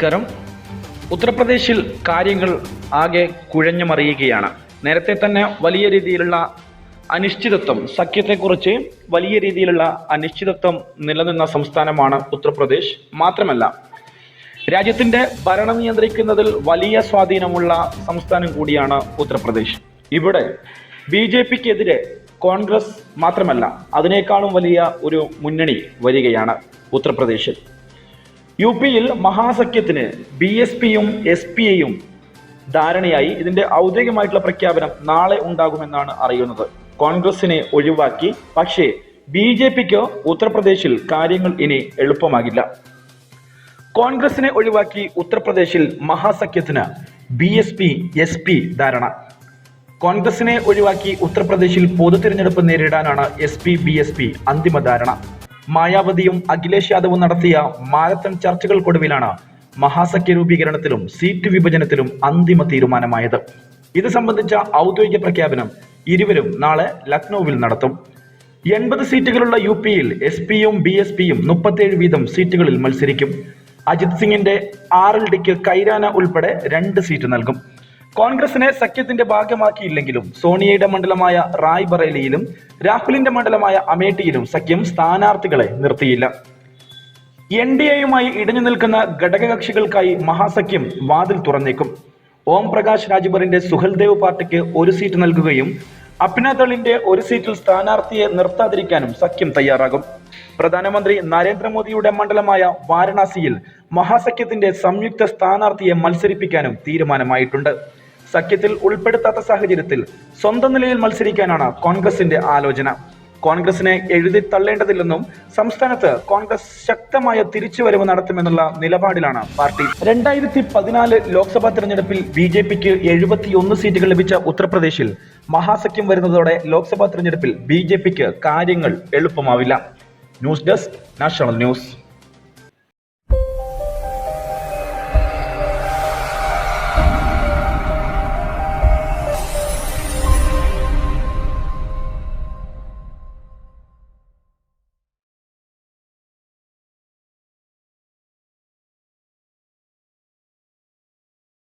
നമസ്കാരം. ഉത്തർപ്രദേശിൽ കാര്യങ്ങൾ ആകെ കുഴഞ്ഞു മറിയുകയാണ്. നേരത്തെ തന്നെ വലിയ രീതിയിലുള്ള അനിശ്ചിതത്വം, സഖ്യത്തെക്കുറിച്ച് വലിയ രീതിയിലുള്ള അനിശ്ചിതത്വം നിലനിന്ന സംസ്ഥാനമാണ് ഉത്തർപ്രദേശ്. മാത്രമല്ല, രാജ്യത്തിന്റെ ഭരണം നിയന്ത്രിക്കുന്നതിൽ വലിയ സ്വാധീനമുള്ള സംസ്ഥാനം കൂടിയാണ് ഉത്തർപ്രദേശ്. ഇവിടെ BJPക്കെതിരെ കോൺഗ്രസ് മാത്രമല്ല, അതിനേക്കാളും വലിയ ഒരു മുന്നണി വരികയാണ് ഉത്തർപ്രദേശിൽ. UPയിൽ മഹാസഖ്യത്തിന് BSPയും SPയും ധാരണയായി. ഇതിന്റെ ഔദ്യോഗികമായിട്ടുള്ള പ്രഖ്യാപനം നാളെ ഉണ്ടാകുമെന്നാണ് അറിയുന്നത്. കോൺഗ്രസിനെ ഒഴിവാക്കി, പക്ഷേ BJPക്ക് ഉത്തർപ്രദേശിൽ കാര്യങ്ങൾ ഇനി എളുപ്പമാകില്ല. കോൺഗ്രസിനെ ഒഴിവാക്കി ഉത്തർപ്രദേശിൽ മഹാസഖ്യത്തിന് BSP SP ധാരണ. കോൺഗ്രസിനെ ഒഴിവാക്കി ഉത്തർപ്രദേശിൽ പൊതു തിരഞ്ഞെടുപ്പ് നേരിടാനാണ് SP BSP അന്തിമ ധാരണ. മായാവതിയും അഖിലേഷ് യാദവും നടത്തിയ മാരത്തൺ ചർച്ചകൾക്കൊടുവിലാണ് മഹാസഖ്യ രൂപീകരണത്തിലും സീറ്റ് വിഭജനത്തിലും അന്തിമ തീരുമാനമായത്. ഇത് സംബന്ധിച്ച ഔദ്യോഗിക പ്രഖ്യാപനം ഇരുവരും നാളെ ലക്നൌവിൽ നടത്തും. 80 സീറ്റുകളുള്ള UPയിൽ SPയും BSPയും 37 വീതം സീറ്റുകളിൽ മത്സരിക്കും. അജിത് സിംഗിന്റെ RLDക്ക് കൈരാന ഉൾപ്പെടെ 2 സീറ്റ് നൽകും. കോൺഗ്രസിനെ സഖ്യത്തിന്റെ ഭാഗമാക്കിയില്ലെങ്കിലും സോണിയയുടെ മണ്ഡലമായ റായ്ബറേലിയിലും രാഹുലിന്റെ മണ്ഡലമായ അമേഠിയിലും സഖ്യം സ്ഥാനാർത്ഥികളെ നിർത്തിയില്ല. NDAയുമായി ഇടഞ്ഞു നിൽക്കുന്ന ഘടകകക്ഷികൾക്കായി മഹാസഖ്യം വാതിൽ തുറന്നേക്കും. ഓം പ്രകാശ് രാജ്ഭറിന്റെ സുഹൽദേവ് പാർട്ടിക്ക് 1 സീറ്റ് നൽകുകയും അപ്നാദളിന്റെ 1 സീറ്റിൽ സ്ഥാനാർത്ഥിയെ നിർത്താതിരിക്കാനും സഖ്യം തയ്യാറാകും. പ്രധാനമന്ത്രി നരേന്ദ്രമോദിയുടെ മണ്ഡലമായ വാരണാസിയിൽ മഹാസഖ്യത്തിന്റെ സംയുക്ത സ്ഥാനാർത്ഥിയെ മത്സരിപ്പിക്കാനും തീരുമാനമായിട്ടുണ്ട്. സഖ്യത്തിൽ ഉൾപ്പെടുത്താത്ത സാഹചര്യത്തിൽ സ്വന്തം നിലയിൽ മത്സരിക്കാനാണ് കോൺഗ്രസിന്റെ ആലോചന. കോൺഗ്രസിനെ എഴുതി തള്ളേണ്ടതില്ലെന്നും സംസ്ഥാനത്ത് കോൺഗ്രസ് ശക്തമായ തിരിച്ചുവരവ് നടത്തുമെന്നുള്ള നിലപാടിലാണ് പാർട്ടി. 2014 ലോക്സഭാ തെരഞ്ഞെടുപ്പിൽ BJPക്ക് 71 സീറ്റുകൾ ലഭിച്ച ഉത്തർപ്രദേശിൽ മഹാസഖ്യം വരുന്നതോടെ ലോക്സഭാ തെരഞ്ഞെടുപ്പിൽ BJPക്ക് കാര്യങ്ങൾ എളുപ്പമാവില്ല. News desk, national news.